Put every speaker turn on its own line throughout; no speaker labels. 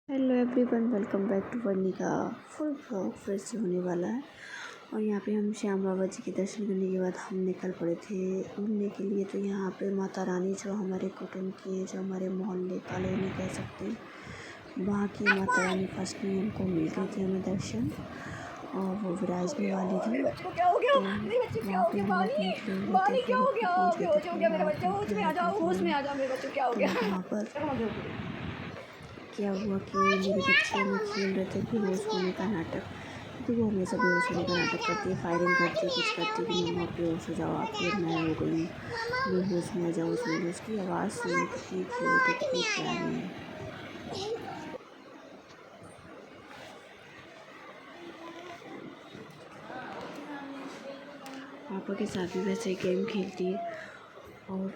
Hello everyone, welcome back to Varni का full vlog फिर से होने वाला है। और यहाँ पे हम श्याम बाबा जी के दर्शन करने के बाद हम निकल पड़े थे घूमने के लिए। तो यहाँ पे माता रानी जो हमारे कुटुंब की है, जो हमारे मोहल्ले कॉलोनी कह सकते हैं, वहाँ की माता रानी फर्स्ट में हमको मिल गई थी हमें दर्शन, और वो विराजने वाली थी। तो वहाँ पे हम लोग निकले हुए थे, फिर पहुँच गए थे अपने तो वहाँ पर क्या हुआ कि मेरे बच्चे में खेल रहे थे बेहोश होने का नाटक। तो वो हमेशा बेहोश होने का नाटक करती है, फायरिंग करती है, कुछ करती है कि मम्मा बेहोश हो जाओ आप, फिर मैं हो गई हूँ बेहोश में आ जाओ। सुन उसकी आवाज़ सुनो कितनी क्यूट है, कितनी प्यारी है। पापा के साथ भी वैसे गेम खेलती है। और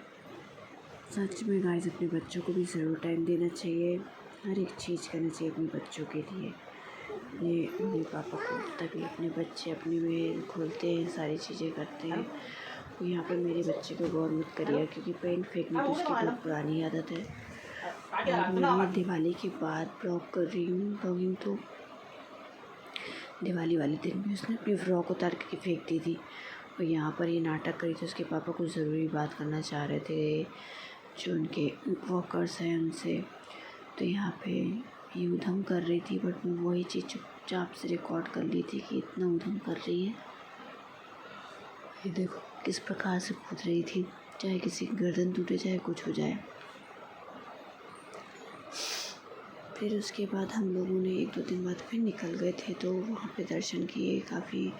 सच में गाइस, अपने बच्चों को भी ज़रूर टाइम देना चाहिए, हर एक चीज़ करना चाहिए अपने बच्चों के लिए। ये मम्मी पापा को तभी अपने बच्चे अपने में खोलते हैं, सारी चीज़ें करते हैं। तो यहाँ पे मेरे बच्चे को गौर मत करिए, क्योंकि पेंट फेंकने की उसकी बहुत पुरानी आदत है। और मैं दिवाली के बाद ब्लॉग कर रही हूँ ब्लॉगिंग। तो दिवाली वाले दिन भी उसने अपनी फ्रॉक उतार के फेंक दी थी। और यहाँ पर ये नाटक करी, तो उसके पापा कुछ ज़रूरी बात करना चाह रहे थे जो उनके वर्कर्स हैं उनसे। तो यहाँ पे ये उधम कर रही थी, बट मैं वही चीज़ चुपचाप से रिकॉर्ड कर ली थी कि इतना उधम कर रही है। ये देखो किस प्रकार से कूद रही थी, चाहे किसी की गर्दन टूटे, चाहे कुछ हो जाए। फिर उसके बाद हम लोगों ने 1-2 दिन बाद फिर निकल गए थे, तो वहाँ पे दर्शन किए। काफ़ी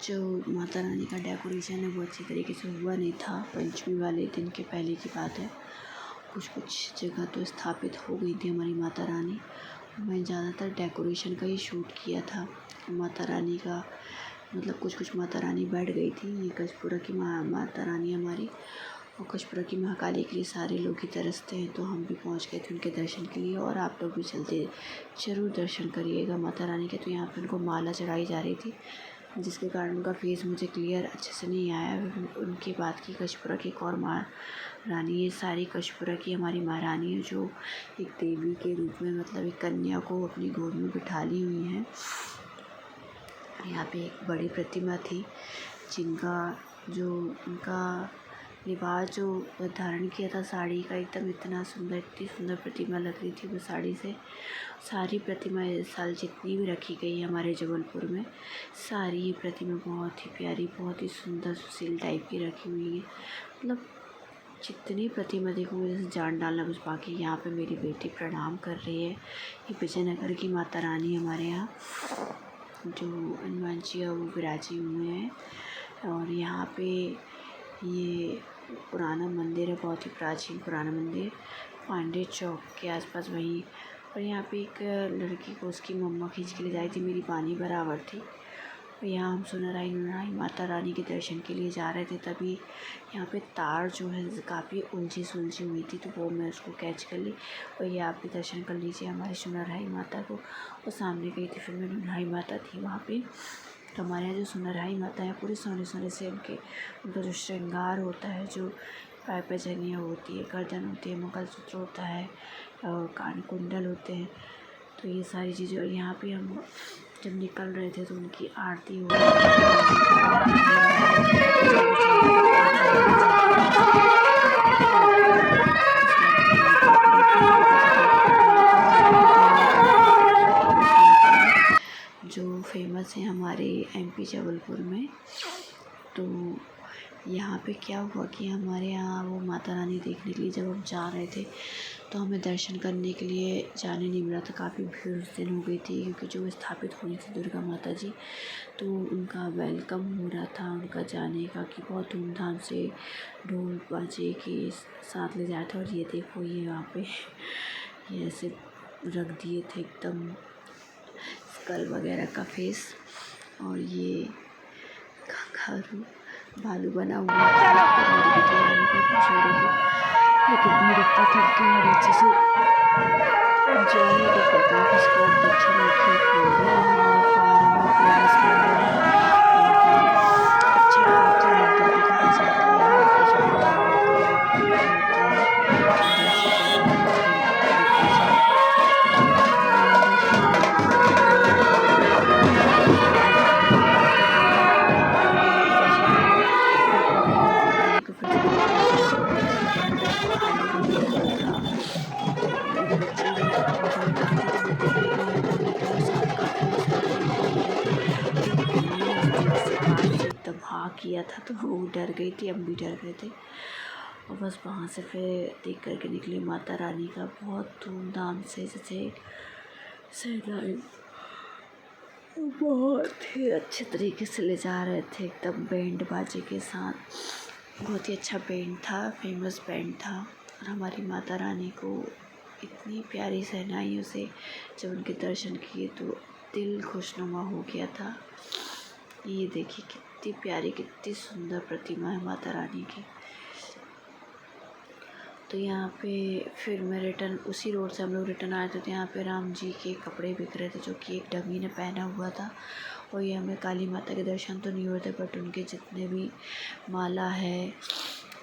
जो माता रानी का डेकोरेशन है वो अच्छी तरीके से हुआ नहीं था। पंचमी वाले दिन के पहले की बात है। कुछ जगह तो स्थापित हो गई थी हमारी माता रानी। मैं ज़्यादातर डेकोरेशन का ही शूट किया था। माता रानी का मतलब कुछ माता रानी बैठ गई थी। ये कचपुरा की माता रानी हमारी, और कचपुरा की महाकाली के लिए सारे लोग ही तरसते हैं। तो हम भी पहुंच गए थे उनके दर्शन के लिए, और आप लोग भी चलते ज़रूर दर्शन करिएगा माता रानी के। तो यहाँ पे उनको माला चढ़ाई जा रही थी, जिसके कारण उनका फेस मुझे क्लियर अच्छे से नहीं आया। उनकी बात की कचपुरा की एक और माँ रानी, ये सारी कचपुरा की हमारी महारानी है, जो एक देवी के रूप में मतलब एक कन्या को अपनी गोद में बिठा ली हुई हैं। यहाँ पे एक बड़ी प्रतिमा थी, जिनका जो उनका लिबास जो धारण किया था साड़ी का, एकदम इतना सुंदर, इतनी सुंदर प्रतिमा लग रही थी वो साड़ी से। सारी प्रतिमा इस साल जितनी भी रखी गई है हमारे जबलपुर में, सारी ये प्रतिमा बहुत ही प्यारी, बहुत ही सुंदर सुशील टाइप की रखी हुई है। मतलब जितनी प्रतिमा देखूँगी जैसे जान डालना कुछ बाकी। यहाँ पे मेरी बेटी प्रणाम कर रही है। ये विजयनगर की माता रानी हमारे यहाँ जो हनुमान जी है वो विराजी हुए हैं। और यहाँ पे ये पुराना मंदिर है, बहुत ही प्राचीन पुराना मंदिर, पांडे चौक के आसपास वहीं। और यहाँ पे एक लड़की को उसकी मम्मा खींच के ले जाई थी, मेरी बानी बराबर थी। और यहाँ हम सुनराई माता रानी के दर्शन के लिए जा रहे थे, तभी यहाँ पे तार जो है काफ़ी उलझी सुलझी हुई थी, तो वो मैं उसको कैच कर ली। और ये आप भी दर्शन कर लीजिए हमारी सुनराई माता को। और सामने गई थी फिर मैं सुनराई माता थी वहाँ पे। तो हमारे यहाँ जो सुनराई माता है पूरे सोने सोने से उनका जो श्रृंगार होता है, जो पाय पैजनियाँ होती है, गर्दन होती है, मंगलसूत्र होता है, और कान कुंडल होते हैं। तो ये सारी चीज़ें। और यहाँ पे हम जब निकल रहे थे तो उनकी आरती हो रही थी, जो फेमस है हमारे एमपी जबलपुर में। तो यहाँ पे क्या हुआ कि हमारे यहाँ वो माता रानी देखने के लिए जब हम जा रहे थे, तो हमें दर्शन करने के लिए जाने नहीं मिला था। काफ़ी भीड़ उस दिन हो गई थी, क्योंकि जो स्थापित हुई थी दुर्गा माता जी, तो उनका वेलकम हो रहा था उनका जाने का, कि बहुत धूमधाम से ढोल बाजे के साथ ले जाया था। और ये देखो ये यहाँ पे ये ऐसे रख दिए थे एकदम स्कल वगैरह का फेस। और ये घाघरू भालू बना हुआ था, तो मेरी बेटी आने का कोशिश हो रही थी, लेकिन भीड़ इतना थक गई और अच्छे से एंजॉय नहीं कर पाता। उसके बाद दक्षिण में ठीक हो गया हमारा फॉरेनर फेमस मंदिर है, और अच्छे हाथी मंदिर भी कहा जाता है। यहाँ पे जो भी मनौती है वो पूरी होती है। दर्शन करने बहुत धूमधाम तरीके से। देखने को मिला था। बेटा और साथ काफ़ी उसमें घूम रहे थे, तो हमने उस चीज़ से पास से एकदम हाँ किया था, तो वो डर गई थी, हम भी डर गए थे। और बस वहाँ से फिर देख कर के निकले माता रानी का बहुत धूमधाम से, जैसे सहनाई बहुत ही अच्छे तरीके से ले जा रहे थे, एकदम बैंड बाजे के साथ। बहुत ही अच्छा बैंड था, फेमस बैंड था। और हमारी माता रानी को इतनी प्यारी सहनाइयों से जब उनके दर्शन किए तो दिल खुशनुमा हो गया था। ये देखिए कितनी प्यारी, कितनी सुंदर प्रतिमा है माता रानी की। तो यहाँ पे फिर मैं रिटर्न उसी रोड से हम लोग रिटर्न आए थे, तो यहाँ पे राम जी के कपड़े बिक रहे थे जो कि एक डमी ने पहना हुआ था। और ये हमें काली माता के दर्शन तो नहीं हुए थे, बट उनके जितने भी माला है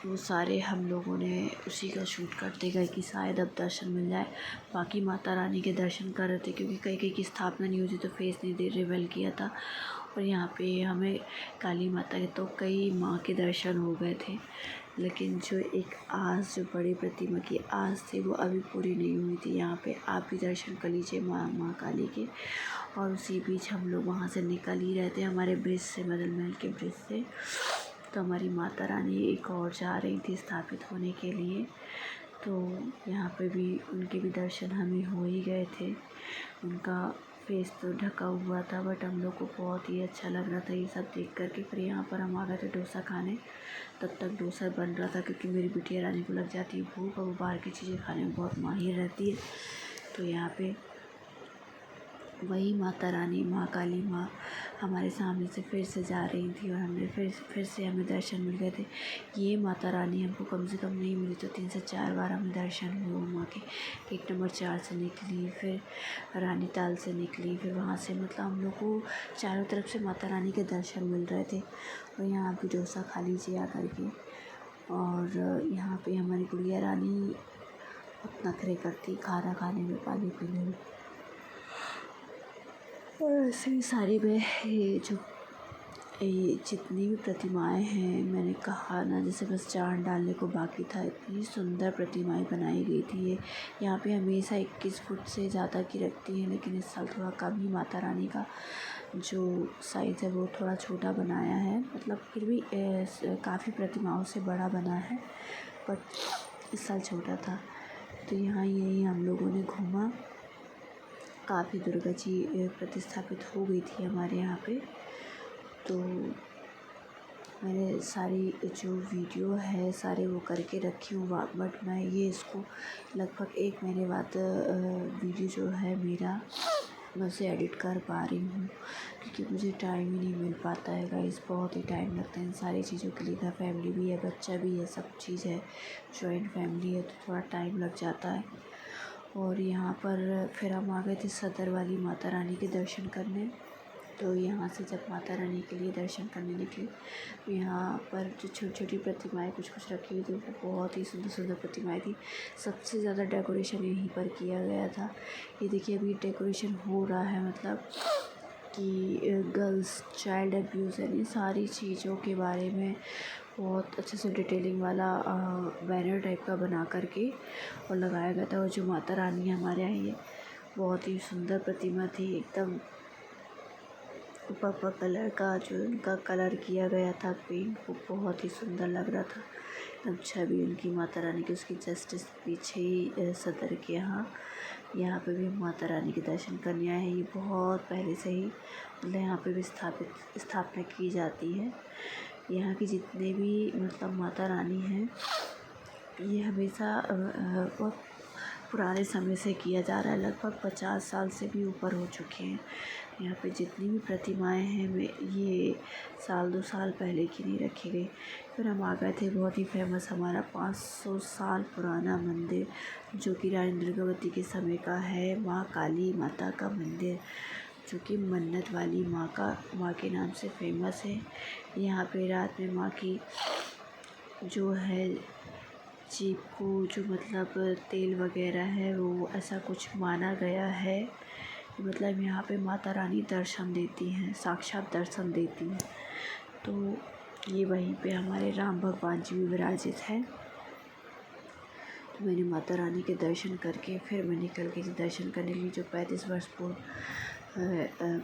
वो सारे हम लोगों ने उसी का शूट करते गए कि शायद अब दर्शन मिल जाए। बाकी माता रानी के दर्शन कर रहे थे क्योंकि कई कई की स्थापना नहीं हुई थी, तो फेस नहीं दे रिवील किया था। और यहाँ पे हमें काली माता के तो कई माँ के दर्शन हो गए थे, लेकिन जो एक आस, जो बड़ी प्रतिमा की आस थी वो अभी पूरी नहीं हुई थी। यहाँ पे आप भी दर्शन कर लीजिए माँ काली के। और उसी बीच हम लोग वहाँ से निकल ही रहे थे हमारे ब्रिज से, मदन महल के ब्रिज से। तो हमारी माता रानी एक और जा रही थी स्थापित होने के लिए, तो यहाँ पे भी उनके भी दर्शन हमें हो ही गए थे। उनका फेस तो ढका हुआ था, बट हम लोग को बहुत ही अच्छा लग रहा था ये सब देख कर के। फिर यहाँ पर हम आ गए थे डोसा खाने। तब तक डोसा बन रहा था क्योंकि मेरी बिटिया रानी को लग जाती है भूख और वो बाहर की चीज़ें खाने में बहुत माहिर रहती है। तो यहाँ पे वही माता रानी, माँ काली माँ हमारे सामने से फिर से जा रही थी और हमने फिर से हमें दर्शन मिल गए थे। ये माता रानी हमको कम से कम नहीं मिली तो 3 से 4 बार हमें दर्शन हुए माँ के। 1 नंबर 4 से निकली, फिर रानी ताल से निकली, फिर वहाँ से मतलब हम लोग को चारों तरफ से माता रानी के दर्शन मिल रहे थे। और यहाँ आप भी डोसा खा लीजिए आ कर के। और यहाँ पे हमारी गुड़िया रानी बहुत नखरे करती, खाना खाने में, पानी पीने में। और ऐसे ही सारी में ये जितनी भी प्रतिमाएं हैं, मैंने कहा ना, जैसे बस चाँद डालने को बाकी था, इतनी सुंदर प्रतिमाएं बनाई गई थी। ये यहाँ पे हमेशा 21 फुट से ज़्यादा की रखती हैं, लेकिन इस साल थोड़ा कम ही माता रानी का जो साइज़ है वो थोड़ा छोटा बनाया है। मतलब फिर भी काफ़ी प्रतिमाओं से बड़ा बना है, बट इस साल छोटा था। तो यहाँ यही हम लोगों ने घूमा। काफ़ी दुर्गा जी प्रतिस्थापित हो गई थी हमारे यहाँ पे। तो मैंने सारी जो वीडियो है सारे वो करके रखी हूँ, बट मैं ये इसको लगभग 1 महीने बाद वीडियो जो है मेरा, मैं उसे एडिट कर पा रही हूँ क्योंकि मुझे टाइम ही नहीं मिल पाता है गाइस। बहुत ही टाइम लगता है इन सारी चीज़ों के लिए। घर फैमिली भी है, बच्चा भी है, सब चीज़ है, जॉइंट फैमिली है, तो थोड़ा टाइम लग जाता है। और यहाँ पर फिर हम आ गए थे सदर वाली माता रानी के दर्शन करने। तो यहाँ से जब माता रानी के लिए दर्शन करने निकले तो यहाँ पर जो छोटी छोटी प्रतिमाएं कुछ कुछ रखी हुई थी, वो बहुत ही सुंदर सुंदर प्रतिमाएं थी। सबसे ज़्यादा डेकोरेशन यहीं पर किया गया था। ये देखिए अभी डेकोरेशन हो रहा है, मतलब कि गर्ल्स चाइल्ड अब्यूज़ यानी सारी चीज़ों के बारे में बहुत अच्छे से डिटेलिंग वाला बैनर टाइप का बना करके और लगाया गया था। और जो माता रानी हमारे आई है, बहुत ही सुंदर प्रतिमा थी, एकदम पर्पल कलर का जो उनका कलर किया गया था पेंट, वो बहुत ही सुंदर लग रहा था। एकदम छवि उनकी माता रानी की, उसकी जस्ट पीछे ही सदर के यहाँ पे भी माता रानी के दर्शन करने आए हैं। ये बहुत पहले से ही मतलब यहाँ पे भी स्थापना की जाती है। यहाँ की जितने भी मतलब माता रानी हैं, ये हमेशा बहुत पुराने समय से किया जा रहा है। लगभग 50 साल से भी ऊपर हो चुके हैं। यहाँ पे जितनी भी प्रतिमाएं हैं, ये साल 2 साल पहले की नहीं रखी गई। फिर हम आ गए थे बहुत ही फेमस हमारा 500 साल पुराना मंदिर, जो कि रानी दुर्गावती के समय का है, माँ काली माता का मंदिर, जो कि मन्नत वाली माँ के नाम से फेमस है। यहाँ पे रात में माँ की जो है जीभ को जो मतलब तेल वगैरह है, वो ऐसा कुछ माना गया है। मतलब यहाँ पे माता रानी दर्शन देती हैं, साक्षात दर्शन देती हैं। तो ये वहीं पे हमारे राम भगवान जी भी विराजित हैं। मैंने माता रानी के दर्शन करके फिर मैं निकल गई थी दर्शन करने के लिए, जो 35 वर्ष पूर्व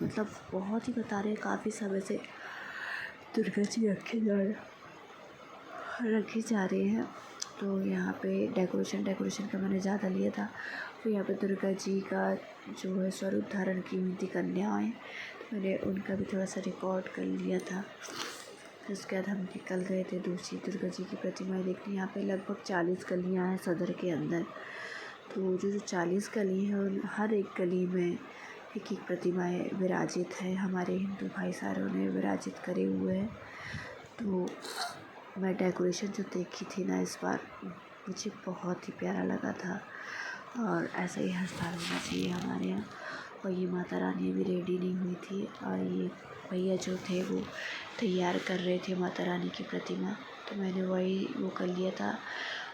मतलब बहुत ही बता रहे हैं काफ़ी समय से दुर्गा जी रखे जा रहे हैं। तो यहाँ पे डेकोरेशन का मैंने ज़्यादा लिया था। फिर यहाँ पे दुर्गा जी का जो है स्वरूप धारण की हुई थी कन्याएँ, तो मैंने उनका भी थोड़ा सा रिकॉर्ड कर लिया था। फिर उसके बाद हम निकल गए थे दूसरी दुर्गा जी की प्रतिमाएँ देखने। यहाँ पे लगभग 40 गलियाँ हैं सदर के अंदर। तो जो 40 गली हैं उन हर एक गली में एक प्रतिमाएँ विराजित है, हमारे हिंदू भाईचारों ने विराजित करे हुए हैं। तो मैं डेकोरेशन जो देखी थी ना इस बार, मुझे बहुत ही प्यारा लगा था और ऐसा ही हर साल होना चाहिए हमारे यहाँ। और ये माता रानी अभी रेडी नहीं हुई थी और ये भैया जो थे वो तैयार कर रहे थे माता रानी की प्रतिमा, तो मैंने वो कर लिया था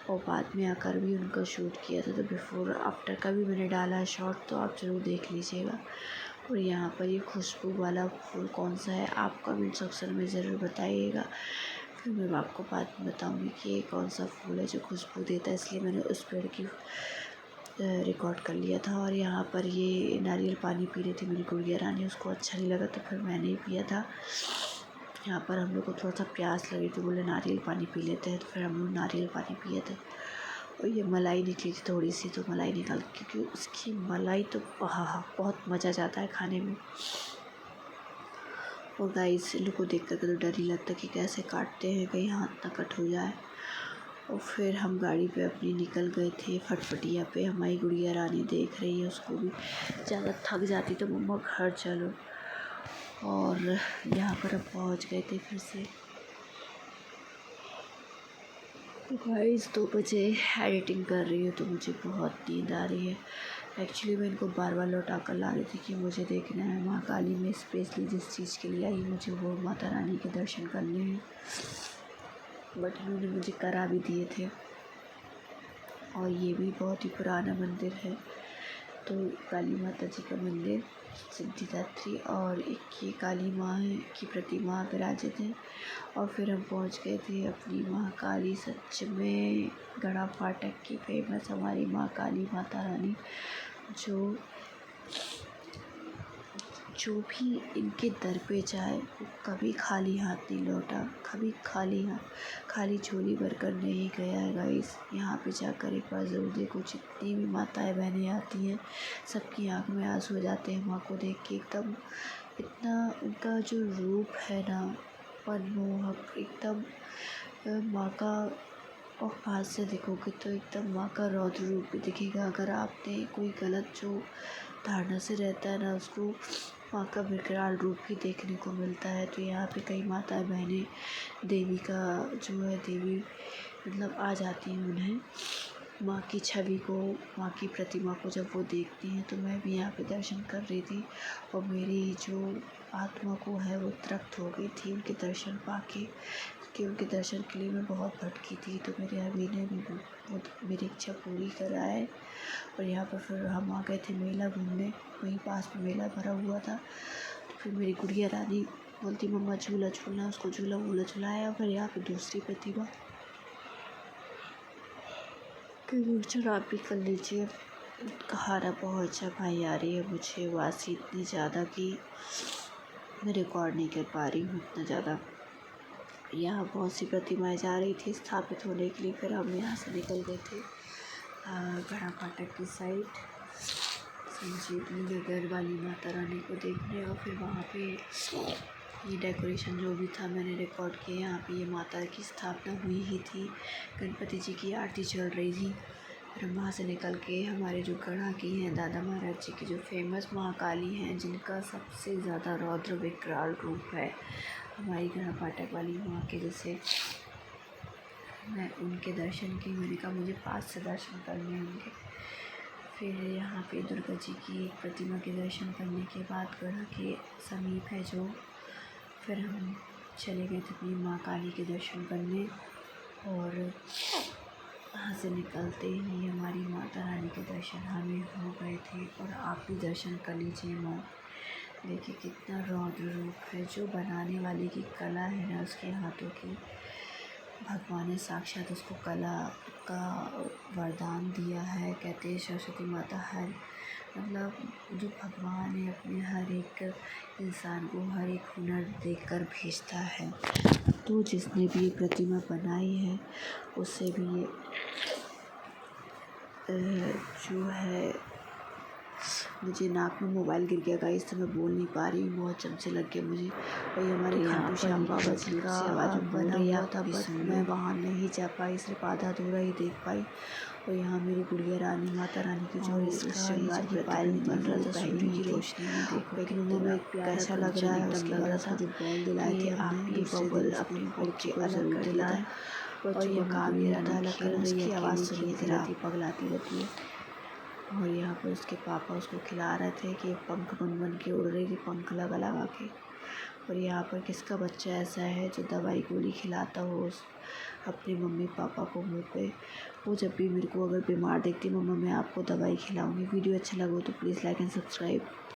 और बाद में आकर भी उनका शूट किया था। तो बिफ़ोर आफ्टर का भी मैंने डाला है शॉट, तो आप ज़रूर देख लीजिएगा। और यहाँ पर ये खुशबू वाला फूल कौन सा है आप कमेंट सेक्शन में ज़रूर बताइएगा, फिर मैं आपको बाद में बताऊँगी कि ये कौन सा फूल है जो खुशबू देता है, इसलिए मैंने उस पेड़ की रिकॉर्ड कर लिया था। और यहाँ पर ये नारियल पानी पी रही थी मेरी गुड़िया रानी, उसको अच्छा नहीं लगा तो फिर मैंने ही पिया था। यहाँ पर हम लोग को थोड़ा सा प्यास लगी तो बोले नारियल पानी पी लेते हैं, तो फिर हम लोग नारियल पानी पिए थे। और ये मलाई निकली थी थोड़ी सी, तो मलाई निकाल, क्योंकि उसकी मलाई तो बहुत मज़ा जाता है खाने में। और गाइस इन लोग को देख कर तो डर ही लगता है कि कैसे काटते हैं, कहीं हाथ ना कट हो जाए। और फिर हम गाड़ी पे अपनी निकल गए थे फटफटिया पे। हमारी गुड़िया रानी देख रही है, उसको भी ज़्यादा थक जाती तो मम्मा घर चलो। और यहाँ पर अब पहुँच गए थे फिर से। गाइस 2 बजे एडिटिंग कर रही हूँ तो मुझे बहुत नींद आ रही है। एक्चुअली मैं इनको बार बार लौटा कर ला रही थी कि मुझे देखना है महाकाली में, स्पेशली जिस चीज़ के लिए आई मुझे वो माता रानी के दर्शन करने हैं। बट इन्होंने मुझे करा भी दिए थे। और ये भी बहुत ही पुराना मंदिर है, तो काली माता जी का मंदिर सिद्धिदात्री और एक ये काली माँ की प्रतिमा विराजित है। और फिर हम पहुंच गए थे अपनी महाकाली, सच में गढ़ा फाटक की फेमस हमारी महाकाली माता रानी, जो भी इनके दर पे जाए वो कभी खाली हाथ नहीं लौटा, कभी खाली झोली भरकर नहीं गया है। गाइस यहाँ पे जाकर एक बार ज़रूर देखो, जितनी भी माताएं बहनें आती हैं सबकी आँख में आंसू हो जाते हैं माँ को देख के। एकदम इतना उनका जो रूप है ना मनमोहक, एकदम माँ का। और पास से देखोगे तो एकदम माँ का रौद्र रूप भी दिखेगा। अगर आपने कोई गलत जो धारणा से रहता है ना, उसको माँ का विकराल रूप भी देखने को मिलता है। तो यहाँ पे कई माता बहनें देवी का जो है देवी मतलब आ जाती हैं उन्हें माँ की छवि को, माँ की प्रतिमा को जब वो देखती हैं। तो मैं भी यहाँ पे दर्शन कर रही थी और मेरी जो आत्मा को है वो तृप्त हो गई थी उनके दर्शन पाके, क्योंकि उनके दर्शन के लिए मैं बहुत भटकी थी। तो मेरे अभी ने भी मेरी इच्छा पूरी करा है। और यहाँ पर फिर हम आ गए थे मेला घूमने, वहीं पास में मेला भरा हुआ था। तो फिर मेरी गुड़िया रानी बोलती मम्मा झूला झूलना, उसको झूला वूला झुलाया। फिर यहाँ पे दूसरी प्रतिमा कि आप भी कर लीजिए। खाना पहुँचा भाई आ रही है मुझे वासी इतनी ज़्यादा कि मैं रिकॉर्ड नहीं कर पा रही हूँ इतना ज़्यादा। यहाँ बहुत सी प्रतिमाएं जा रही थी स्थापित होने के लिए। फिर हम यहाँ से निकल गए थे गढ़ा फाटक की साइड संजीवनी नगर वाली माता रानी को देखने। और फिर वहाँ पे ये डेकोरेशन जो भी था मैंने रिकॉर्ड किया। यहाँ पे ये माता की स्थापना हुई ही थी, गणपति जी की आरती चल रही थी। फिर हम वहाँ से निकल के हमारे जो गढ़ा की हैं दादा महाराज जी की जो फेमस महाकाली हैं, जिनका सबसे ज़्यादा रौद्र विकराल रूप है हमारी गढ़ा फाटक वाली माँ के, जैसे मैं उनके दर्शन की, मैंने कहा मुझे पास से दर्शन करने होंगे। फिर यहाँ पे दुर्गा जी की प्रतिमा के दर्शन करने के बाद गढ़ा के समीप है जो, फिर हम चले गए थे अपनी माँ काली के दर्शन करने। और वहाँ से निकलते ही हमारी माता रानी के दर्शन हमें हो गए थे। और आप भी दर्शन कर लीजिए माँ, देखिए कितना रौद्र रूप है। जो बनाने वाले की कला है ना, उसके हाथों की, भगवान ने साक्षात उसको कला का वरदान दिया है। कहते हैं सरस्वती माता हर मतलब जो भगवान है अपने हर एक इंसान को हर एक हुनर देकर भेजता है। तो जिसने भी ये प्रतिमा बनाई है उससे भी ये जो है मुझे नाक में मोबाइल गिर गया गाइस, तो मैं बोल नहीं पा रही हूँ, बहुत चमचे लग गए मुझे। और ये हमारे खाटू श्याम बाबा जी का आवाज़ बना हुआ था, बट मैं वहाँ नहीं जा पाई, सिर्फ आधा अधूरा ही देख पाई। और यहाँ मेरी गुड़िया रानी माता रानी की जो श्रृंगार की पायल निकल रहा था सूर्य की रोशनी में, देखो लेकिन उन्होंने एक कैसा लग रहा है। उसके बाद था जो बॉल दिलाए थे आपकी बबल अपनी बच्ची को अलग दिलाए। और ये काम ये रहता अलग कर उसकी आवाज़ सुनती रहती पगलाती रहती है। और यहाँ पर उसके पापा उसको खिला रहे थे कि पंख बन बन के उड़ रही थी, पंख लगा लगा के। और यहाँ पर किसका बच्चा ऐसा है जो दवाई गोली खिलाता हो उस अपने मम्मी पापा को मुँह पे। वो जब भी मेरे को अगर बीमार देखती, मम्मा मैं आपको दवाई खिलाऊंगी। वीडियो अच्छा लगा तो प्लीज़ लाइक एंड सब्सक्राइब।